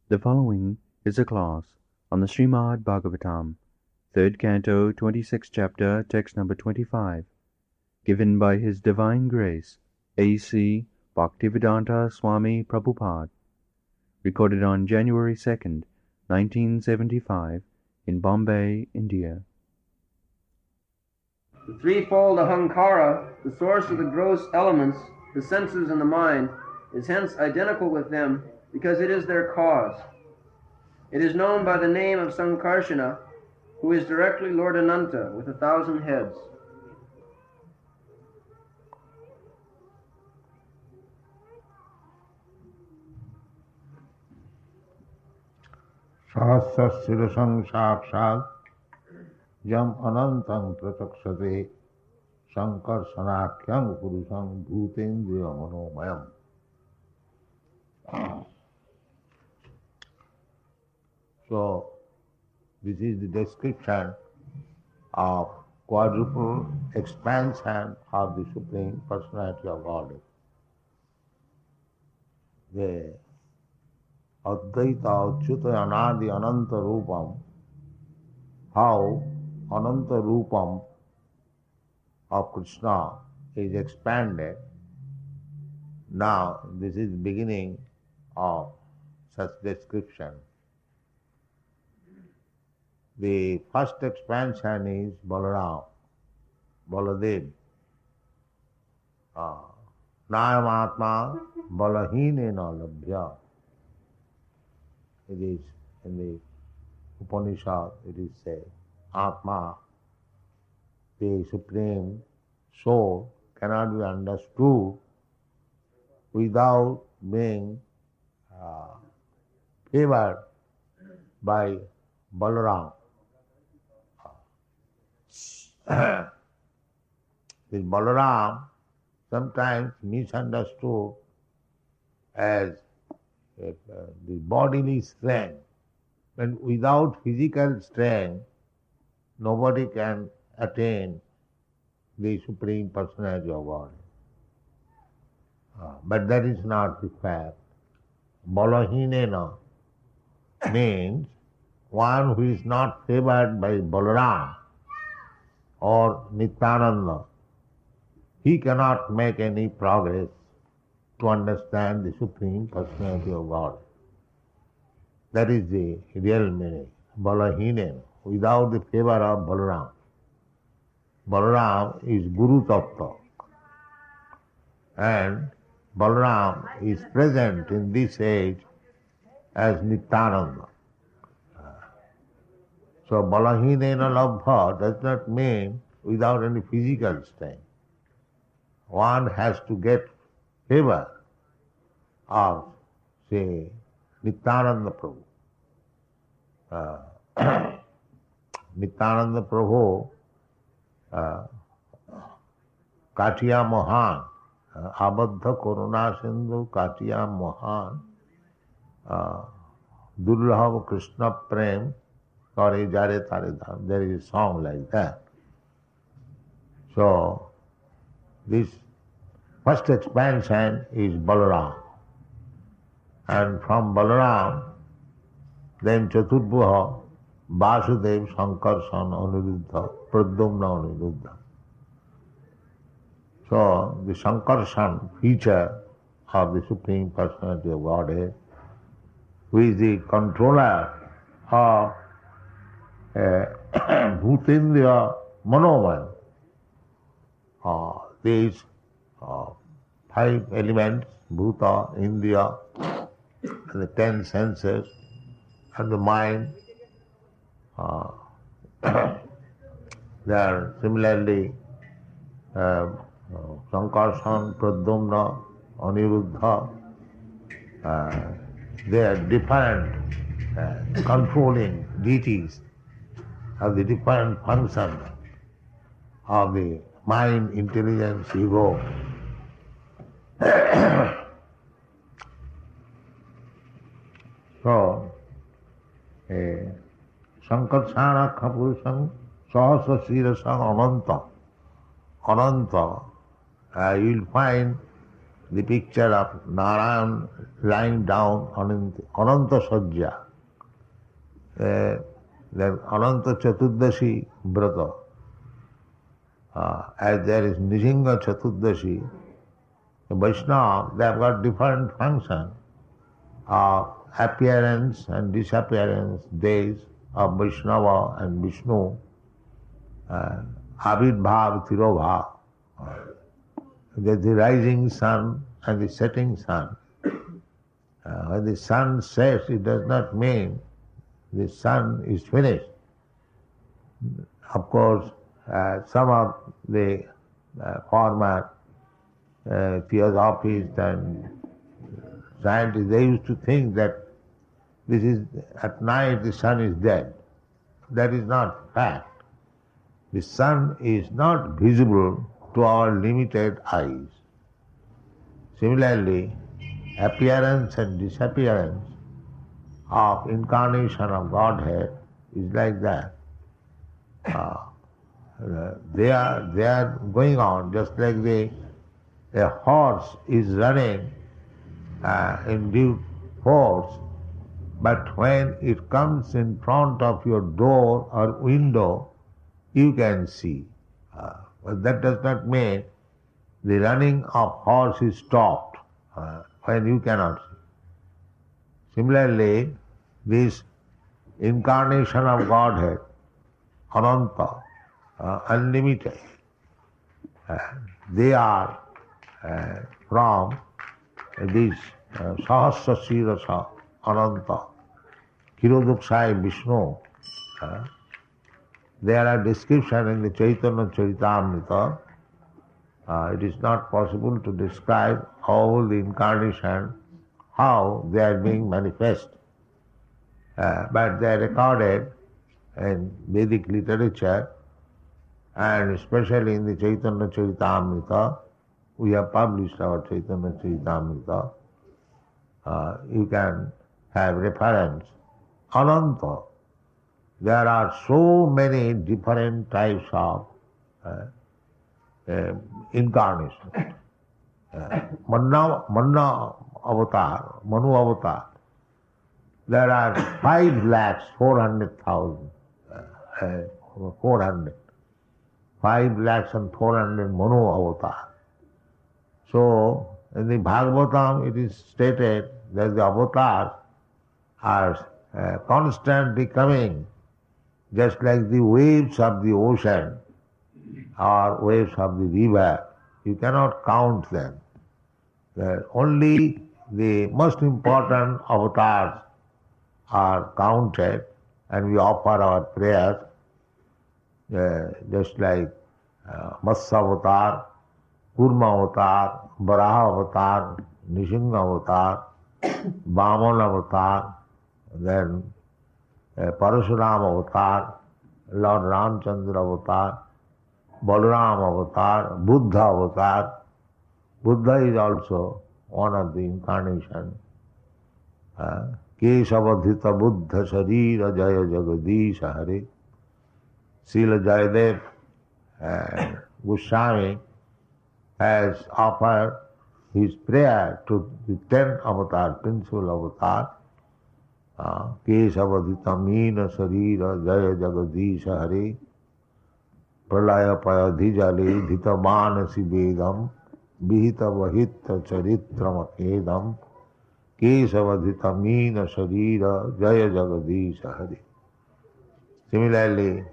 The following is a class on the Srimad Bhagavatam, 3rd Canto, 26th Chapter, text number 25, given by His Divine Grace, A.C. Bhaktivedanta Swami Prabhupada, recorded on January 2nd, 1975, in Bombay, India. The threefold ahankara, the source of the gross elements, the senses and the mind, is hence identical with them because it is their cause. It is known by the name of Sankarshana, who is directly Lord Ananta with 1,000 heads. Sahasrasirasang sakshat yam anantang pratakshate sankarsanakyam purusam bhutendriya manomayam. So, this is the description of quadruple expansion of the Supreme Personality of Godhead. The Advaita Achyuta Anadi Ananta Rupam, how Ananta Rupam of Krishna is expanded. Now, this is the beginning of such description. The first expansion is Balaram, Baladev. Nayamatma Balahinena Labhya. It is in the Upanishad, it is said, Atma, the Supreme Soul, cannot be understood without being favored by Balaram. This Balaram sometimes misunderstood as the bodily strength. When without physical strength, nobody can attain the Supreme Personality of God. But that is not the fact. Balahinena means one who is not favored by Balaram or Nityananda. He cannot make any progress to understand the Supreme Personality of God. That is the real meaning. Balahinen, without the favor of Balaram. Balaram is Guru Tattva. And Balaram is present in this age as Nityananda. So Balahinena Labha does not mean without any physical strength. One has to get favor of, say, Nityananda Prabhu. Nityananda Prabhu, Katiya Mohan, Abadha Koruna Sindhu Katiya Mohan, Durlabha Krishna Prem, Kare Jare Tare Dham. There is a song like that. So, this first expansion is Balaram. And from Balaram, then Chaturbhuha, Vasudev, Sankarsan, Aniruddha, Pradyumna, Aniruddha. So, the Sankarsan feature of the Supreme Personality of Godhead, who is the controller of Bhutendriya Manoman. These 5 elements, Bhuta, Indriya, and the 10 senses, and the mind, they are similarly Sankarsan, Pradyumna, Aniruddha, they are different controlling deities of the different functions of the mind, intelligence, ego. So, Sankarsana Kapurusam Sahasa Sirasam Ananta. Ananta, you will find the picture of Narayan lying down on Ananta Sajja, the Ananta Chaturdashi Brata. As there is Nrisingha Chaturdashi, the Vaishnava, they have got different functions of appearance and disappearance days of Vaishnava and Vishnu, Abhirbhav, Tirobhav, the rising sun and the setting sun. When the sun sets, it does not mean the sun is finished. Of course, some of the former theosophists and scientists, they used to think that this is at night the sun is dead. That is not fact. The sun is not visible to our limited eyes. Similarly, appearance and disappearance of incarnation of Godhead is like that. They are going on just like a horse is running in due force, but when it comes in front of your door or window, you can see. But that does not mean the running of horse is stopped when you cannot see. Similarly, this incarnation of Godhead, Ananta, unlimited, they are from this Sahasra Srirasa Ananta, Kiroduksai Vishnu. There are descriptions in the Chaitanya Charitamrita. It is not possible to describe all the incarnation, how they are being manifest. But they are recorded in Vedic literature, and especially in the Chaitanya Charitamrita. We have published our Chaitanya Charitamrita. You can have reference. Ananta. There are so many different types of incarnation. Manna avatar, Manu avatar. There are 5,400,000. 400. 5,400,000 Manu avatar. So, in the Bhagavatam it is stated that the avatars are constantly coming, just like the waves of the ocean or waves of the river. You cannot count them. Only the most important avatars are counted, and we offer our prayers, just like Matsya avatar, Kurma avatar, Varaha avatar, Nrisingha avatar, Vamana avatar, then Parasuram avatar, Lord Ramchandra avatar, Balaram avatar, Buddha avatar. Buddha is also one of the incarnation. Keshavadhita Buddha Sharira Jaya Jagadisha Hare. Srila Jayadev Goswami has offered his prayer to the 10 avatar, principal avatar. Keshavadhita Meena Sharira Jaya Jagadisha Hare. Pralaya Payadhijale Dhita Manasi Vedam Vihita Vahita Charitram Edam Keshavadhita Meena Sharira Jaya Jagadisha Hare. Similarly,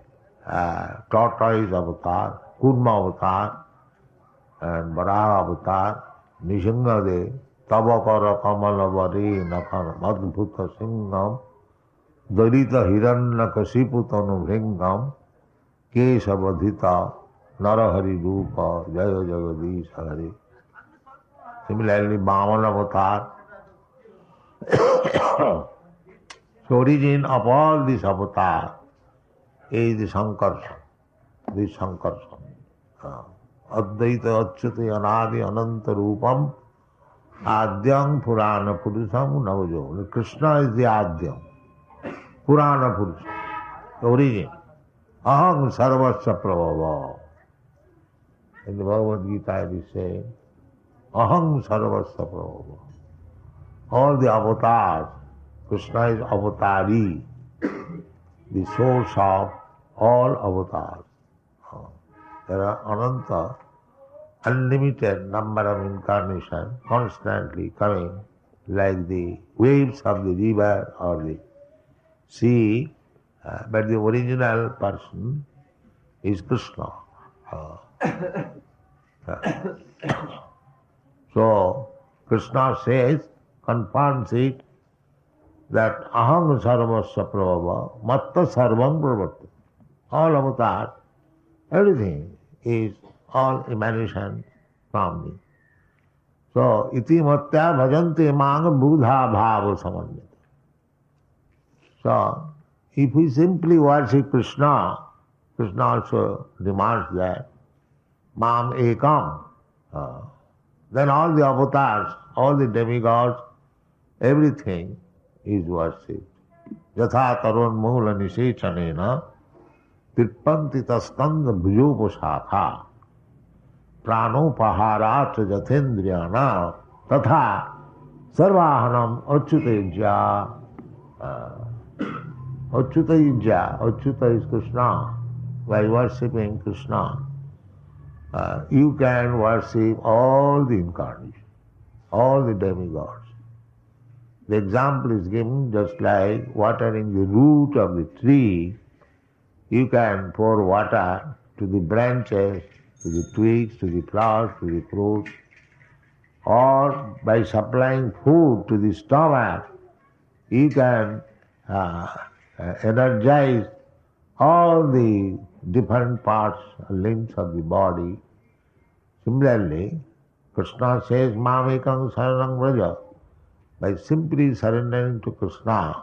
tortoise avatar, Kurma avatar, and Varaha avatar, Nrisingha de Tabakara Kamalavari Nakana Madbhuta Singham Darita Hiranyakasiputanu Bhringam Keshavadhita Narahari Rupa Jaya Jagadisha Hare. Similarly, Vamana avatar. So origin of all these avatars is the Sankarsana. This Sankarsana. Advaita Achyate Anadi Ananta Rupam Adyam Purana Purusam Navajo. Krishna is the Adyam. Purana Purusam. The origin. Aham Sarvasya Prabhava. In the Bhagavad Gita it is saying, Aham sarvasya prabhava. All the avatars, Krishna is avatari, the source of all avatars. There are ananta, unlimited number of incarnations constantly coming, like the waves of the river or the sea, but the original person is Krishna. So Krishna says, confirms it, that aham sarvasya prabhava matta sarvam pravarti. All avatars, everything is all emanation from me. So iti matya bhajante mang buddha bhava samanyata. So if we simply worship Krishna, Krishna also demands that mam ekam. Then all the avatars, all the demigods, everything is worshipped. Yatha tarun mula nisechanena tirpanti taskanda bhujopasatha pranopaharat jathendriyana tatha sarvahanam achyutejya. Achyuta is Krishna. By worshipping Krishna, you can worship all the incarnations, all the demigods. The example is given just like watering the root of the tree. You can pour water to the branches, to the twigs, to the flowers, to the fruits, or by supplying food to the stomach, you can energize all the different parts, limbs of the body. Similarly, Krishna says, Mamekam saranam vraja. By simply surrendering to Krishna,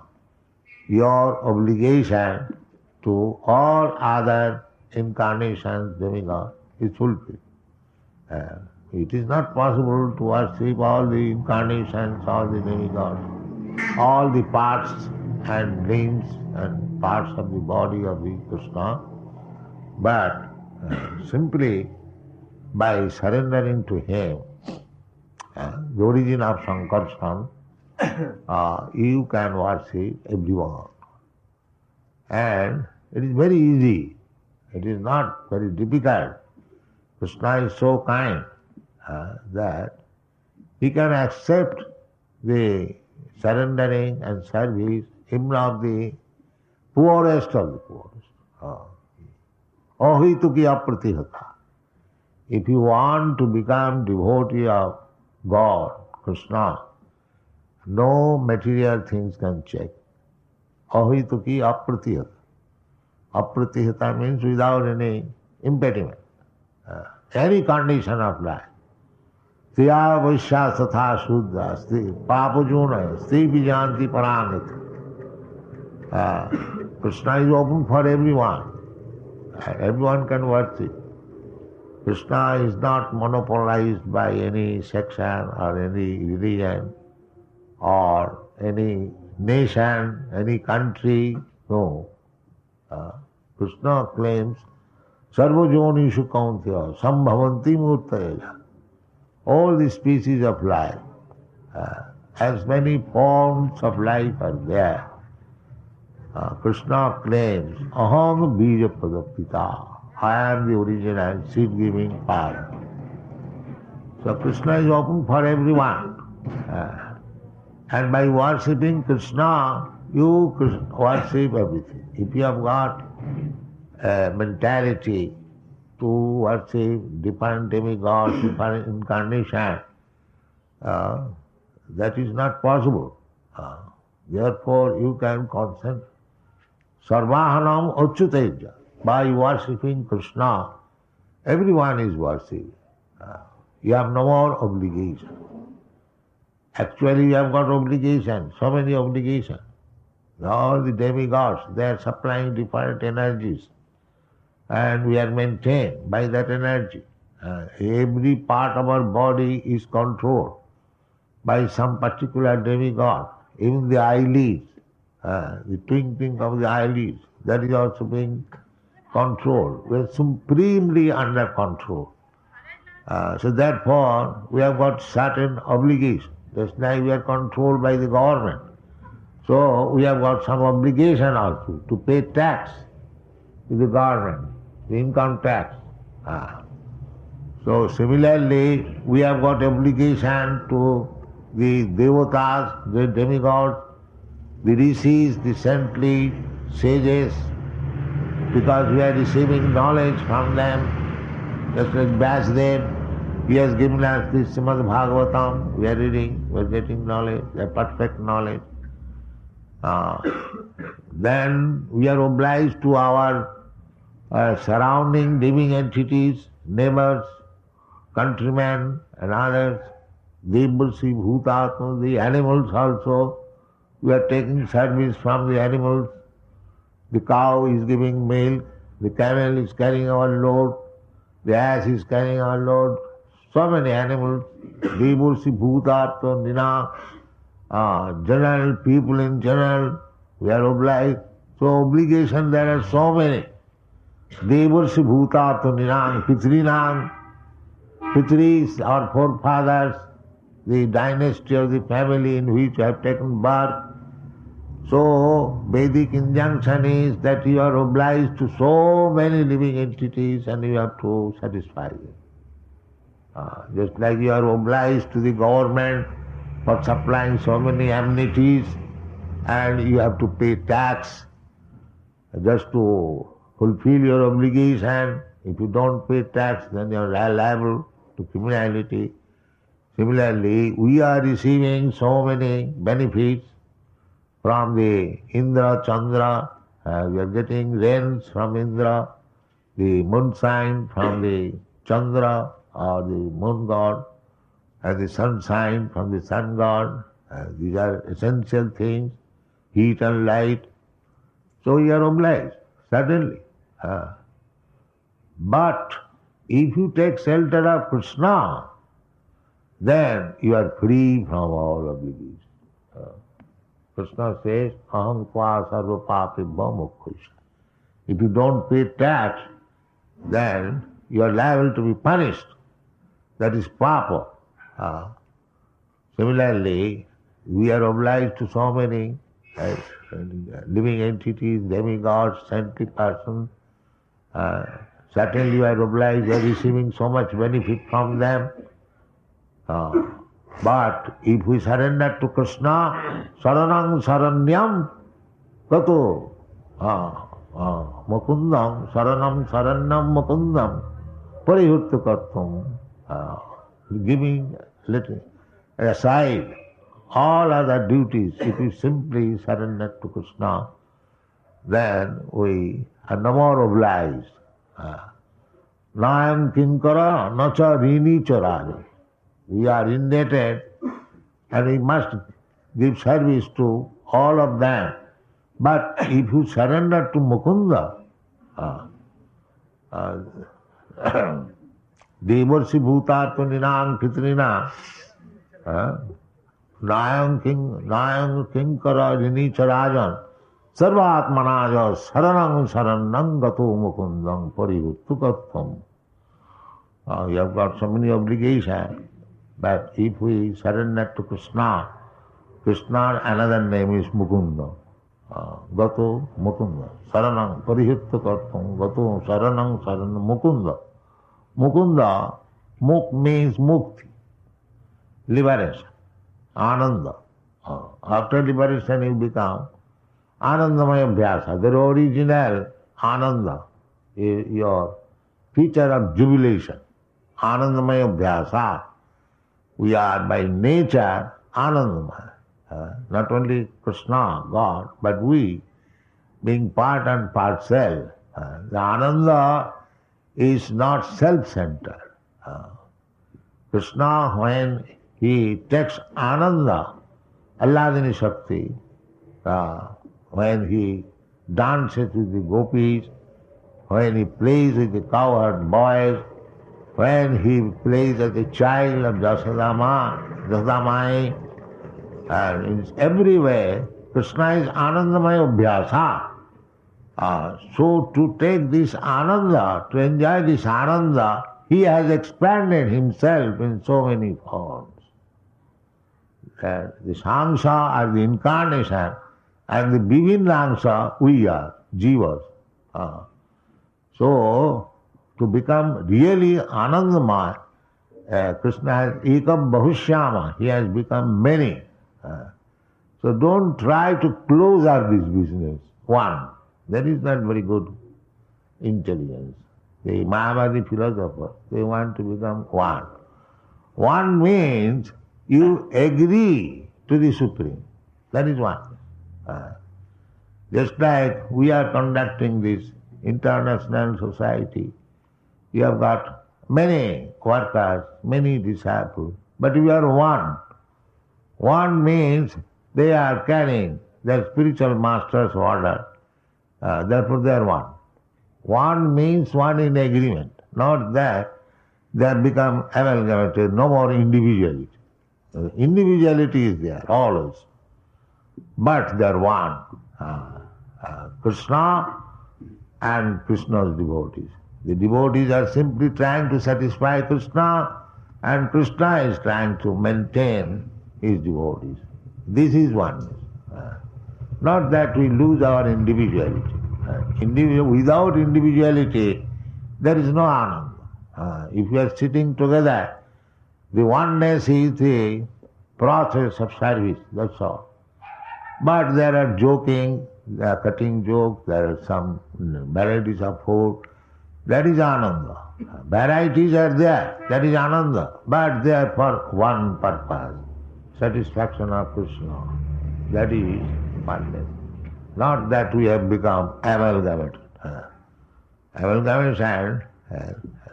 your obligation to all other incarnations, demigods, is fulfilled. It is not possible to worship all the incarnations, all the demigods, all the parts and limbs and parts of the body of the Krishna, but simply by surrendering to Him, the origin of Sankarshan, you can worship everyone. And it is very easy. It is not very difficult. Krishna is so kind that He can accept the surrendering and service even of the poorest of the poorest. Ahituki apratihata. If you want to become devotee of God, Krishna, no material things can check. Ahituki apratihata. Apratihata means without any impediment. Any condition of life. Tiya vaishya satha shuddha sti papajuna sti vijanti paramita. Krishna is open for everyone. Everyone can worship. Krishna is not monopolized by any section or any religion or any nation, any country. No. Krishna claims sarvajonishu kauntya sambhavanti murtayaja. All the species of life, as many forms of life are there. Krishna claims, aham bija padapita. I am the original seed-giving Father. So Krishna is open for everyone. And by worshipping Krishna, you worship everything. If you have got a mentality to worship different demigods, different incarnation, that is not possible. Therefore, you can concentrate. Sarvahanam achyuteja. By worshipping Krishna, everyone is worshipped. You have no more obligation. Actually, you have got obligation, so many obligations. All the demigods, they are supplying different energies. And we are maintained by that energy. Every part of our body is controlled by some particular demigod. Even the eyelids, the twinkling of the eyelids, that is also being controlled. We are supremely under control. So therefore, we have got certain obligations. Just like we are controlled by the government. So we have got some obligation also to pay tax to the government, the income tax. So similarly, we have got obligation to the devatas, the demigods, the rishis, the saintly sages, because we are receiving knowledge from them. Just like Vyasadeva, he has given us this Srimad Bhagavatam, we are reading, we are getting knowledge, a perfect knowledge. Then we are obliged to our surrounding living entities, neighbors, countrymen and others, Devasi, Bhutatma, the animals also. We are taking service from the animals. The cow is giving milk, the camel is carrying our load, the ass is carrying our load. So many animals, Devasi, Bhutatma, Nina, general people in general, we are obliged. So obligation there are so many. Devarsi bhuta to ninang, pitrinang, pitris, our forefathers, the dynasty of the family in which you have taken birth. So Vedic injunction is that you are obliged to so many living entities and you have to satisfy them. Just like you are obliged to the government for supplying so many amenities and you have to pay tax just to fulfill your obligation. If you don't pay tax, then you are liable to criminality. Similarly, we are receiving so many benefits from the Indra, Chandra. We are getting rains from Indra, the moon sign from the Chandra or the moon god, and the sunshine from the sun god. These are essential things, heat and light. So you are obliged, certainly. But if you take shelter of Krishna, then you are free from all obligations. Krishna says, aham tva sarva papibha moksha. If you don't pay tax, then you are liable to be punished. That is papa. Similarly, we are obliged to so many living entities, demigods, saintly persons. Certainly you are obliged, you are receiving so much benefit from them. But if we surrender to Krishna, saranam saranyam kato mukundam, saranam saranyam mukundam parihutta kartum, giving little aside all other duties. If we simply surrender to Krishna, then we are no more obliged. Nayam kinkara nacha rini charari. We are indebted and we must give service to all of them. But if you surrender to Mukunda, Devarsi bhutatva ninang pitrinang, Nayam kinkara rini charajan, sarvatmanaja saranang saranang gato mukundam parivuttukatham. You have got so many obligations. But if we surrender to Krishna, Krishna, another name is Mukunda. Gato Mukunda. Saranam Parihitta Kartam. Gato Saranam Saranam Mukunda. Mukunda, Muk means Mukti, liberation, Ananda. After liberation you become Anandamaya Bhyasa. The original Ananda is your feature of jubilation. Anandamaya Bhyasa. We are by nature Anandamaya. Not only Krishna, God, but we, being part and parcel. The Ananda is not self-centered. Krishna, when he takes Ananda, Alladini Shakti, when he dances with the gopis, when he plays with the cowherd boys, when he plays as a child of Jasadamai, and in every way, Krishna is Anandamaya Abhyasa. So to take this Ananda, to enjoy this Ananda, he has expanded himself in so many forms. The Sangsa are the incarnation, and the Vivinnangsa we are, Jivas. So, to become really Anandamaya, Krishna has ekam bahushyama, he has become many. So don't try to close up this business. One, that is not very good intelligence. The Mayavadi philosophers, they want to become one. One means you agree to the Supreme. That is one. Just like we are conducting this international society, you have got many workers, many disciples, but we are one. One means they are carrying their spiritual master's order, therefore they are one. One means one in agreement, not that they have become amalgamated, no more individuality. Individuality is there, always. But they are one. Krishna and Krishna's devotees. The devotees are simply trying to satisfy Krishna, and Krishna is trying to maintain his devotees. This is oneness. Not that we lose our individuality. Without individuality, there is no ananda. If we are sitting together, the oneness is the process of service, that's all. But there are joking, there are cutting jokes, there are some varieties of food. That is ananda. Varieties are there, that is ananda. But they are for one purpose, satisfaction of Krishna. That is oneness. Not that we have become amalgamated. Amalgamation,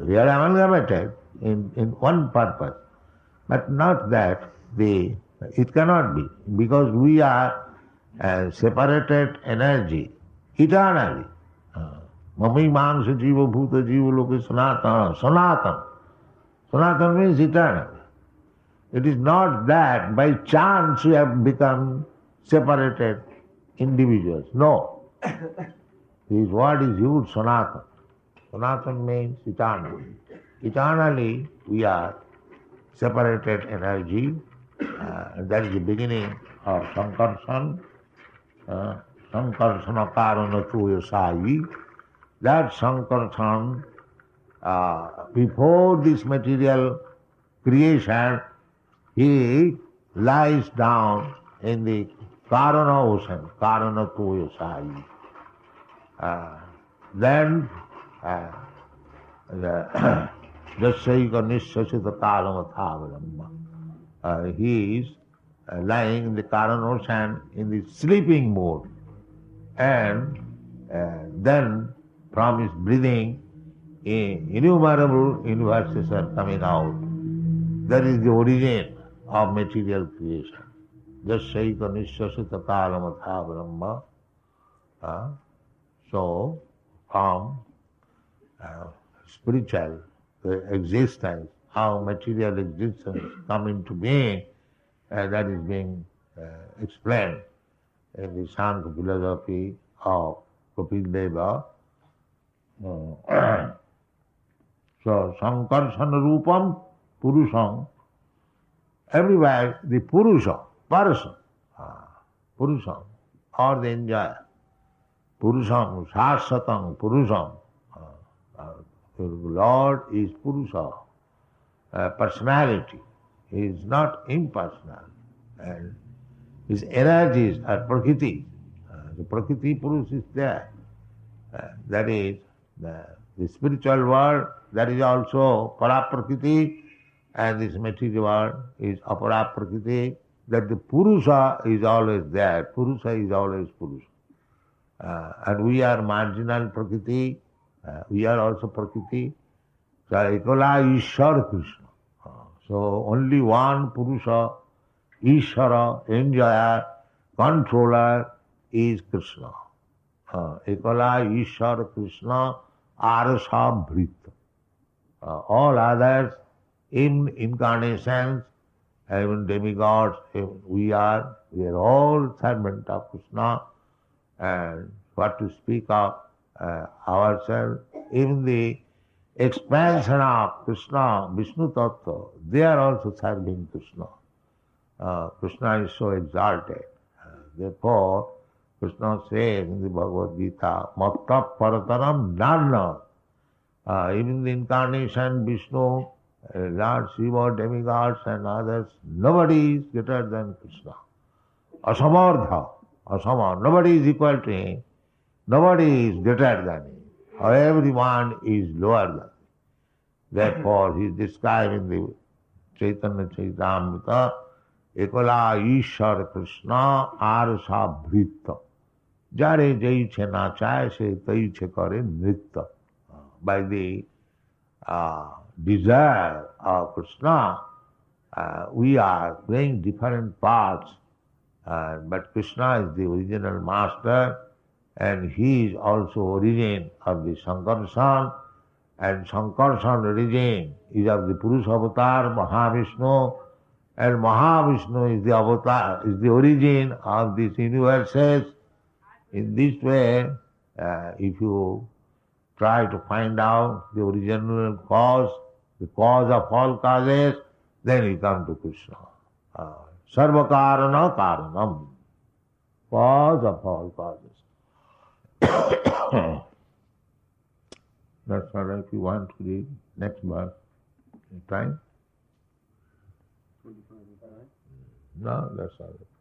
we are amalgamated in one purpose. But not that it cannot be, because we are separated energy eternally. Mami mansa jiva bhuta jiva loka sanatana. Sanatana. Sanatana means eternal. It is not that by chance we have become separated individuals. No. This word is used, Sanatana. Sanatana means eternal. Eternally we are separated energy. That is the beginning of Sankarsana. Sankarsana karana tuya sayi. That Sankarsana, before this material creation, he lies down in the Karana ocean, Karana tuya sayi. Then Jasyaika nishasita kalamathavalamma. He is lying in the Karana ocean in the sleeping mode. And then from his breathing, innumerable universes are coming out. That is the origin of material creation. Jasyaika nishasita kalamathavalamma. So, from spiritual existence, how material existence come into being, that is being explained in the Sankhya philosophy of Kapil Deva. So, Sankarsana Rupam Purusham, everywhere the Purusha, person, Purusham, or the enjoyer. Purusham, Sasatang, Purusham. The Lord is Purusha, personality. He is not impersonal. And his energies are Prakriti. The Prakriti Purusha is there. That is the spiritual world, that is also Paraprakriti, and this material world is Aparaprakriti. That the Purusha is always there. Purusha is always Purusha. And we are marginal Prakriti, we are also Prakriti. So Ekala Ishvara Krishna. So only one Purusha, Ishvara, enjoyer, controller is Krishna. Ekala Ishvara Krishna Arasa Bhrita. All others, in incarnations, even demigods, we are all servants of Krishna. And what to speak of ourselves, even the expansion of Krishna, Vishnu Tattva, they are also serving Krishna. Krishna is so exalted. Therefore, Krishna says in the Bhagavad Gita, Matta Parataram Dharna. Even the incarnation, Vishnu, Lord Shiva, demigods and others, nobody is greater than Krishna. Asamardha, Asama, nobody is equal to him. Nobody is greater than him. Everyone is lower than him. Therefore, he is described in the Chaitanya Charitamrita, Ekala Ishar Krishna Arsa Bhritta. Jare jai che nachaye se tai che kare nritta. By the desire of Krishna, we are playing different parts, but Krishna is the original master, and he is also origin of the Sankarshan, and Sankarshan origin is of the Purusha avatar, Mahavishnu, and Mahavishnu is the avatar, is the origin of these universes. In this way, if you try to find out the original cause, the cause of all causes, then you come to Krishna. Sarva karana karanam, cause of all causes. That's all right. If you want to read next verse, time? No, that's all right.